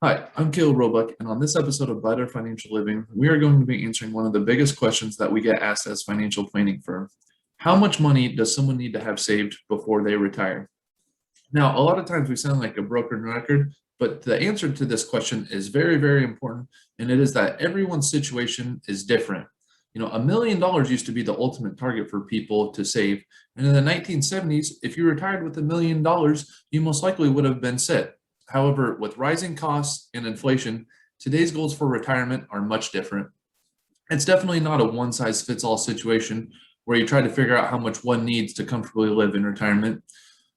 Hi, I'm Caleb Roebuck, and on this episode of Better Financial Living, we are going to be answering one of the biggest questions that we get asked as financial planning firm. How much money does someone need to have saved before they retire? Now, a lot of times we sound like a broken record, but the answer to this question is very, very important, and it is that everyone's situation is different. $1 million used to be the ultimate target for people to save. And in the 1970s, if you retired with $1 million, you most likely would have been set. However, with rising costs and inflation, today's goals for retirement are much different. It's definitely not a one size fits all situation where you try to figure out how much one needs to comfortably live in retirement.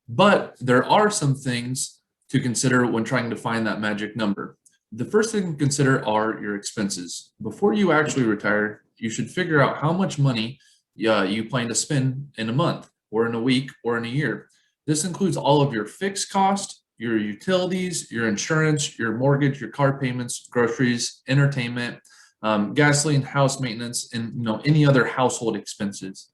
But there are some things to consider when trying to find that magic number. The first thing to consider are your expenses. Before you actually retire, you should figure out how much money you plan to spend in a month or in a week or in a year. This includes all of your fixed cost, your utilities, your insurance, your mortgage, your car payments, groceries, entertainment, gasoline, house maintenance, and any other household expenses.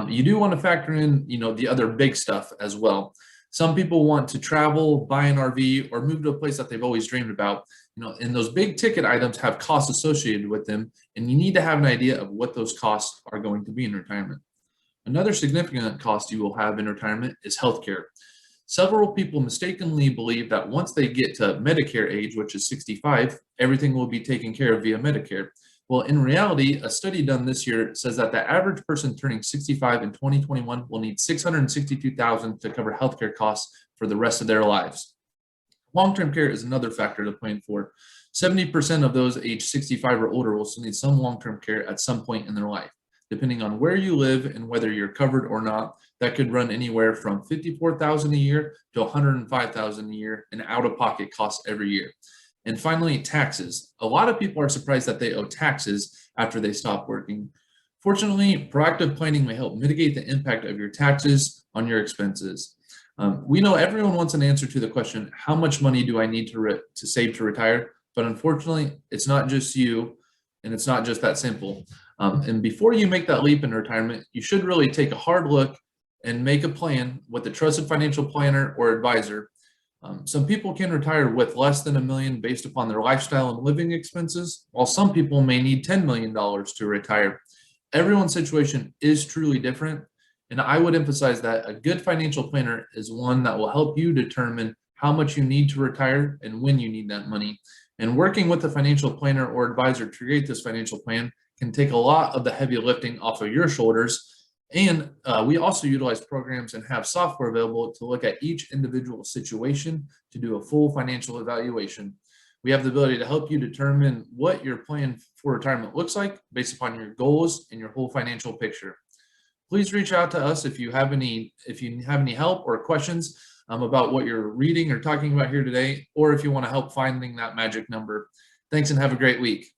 You do want to factor in the other big stuff as well. Some people want to travel, buy an RV, or move to a place that they've always dreamed about. And those big ticket items have costs associated with them, and you need to have an idea of what those costs are going to be in retirement. Another significant cost you will have in retirement is healthcare. Several people mistakenly believe that once they get to Medicare age, which is 65, everything will be taken care of via Medicare. Well, in reality, a study done this year says that the average person turning 65 in 2021 will need $662,000 to cover healthcare costs for the rest of their lives. Long-term care is another factor to plan for. 70% of those aged 65 or older will still need some long-term care at some point in their life. Depending on where you live and whether you're covered or not, that could run anywhere from $54,000 a year to $105,000 a year in out-of-pocket costs every year. And finally, taxes. A lot of people are surprised that they owe taxes after they stop working. Fortunately, proactive planning may help mitigate the impact of your taxes on your expenses. We know everyone wants an answer to the question, how much money do I need to save to retire? But unfortunately, it's not just you, and it's not just that simple. And before you make that leap in retirement, you should really take a hard look and make a plan with a trusted financial planner or advisor. Some people can retire with less than $1 million based upon their lifestyle and living expenses, while some people may need $10 million to retire. Everyone's situation is truly different, and I would emphasize that a good financial planner is one that will help you determine how much you need to retire and when you need that money. And working with a financial planner or advisor to create this financial plan can take a lot of the heavy lifting off of your shoulders. And we also utilize programs and have software available to look at each individual situation to do a full financial evaluation. We have the ability to help you determine what your plan for retirement looks like based upon your goals and your whole financial picture. Please reach out to us if you have any help or questions about what you're reading or talking about here today, or if you want to help finding that magic number. Thanks and have a great week.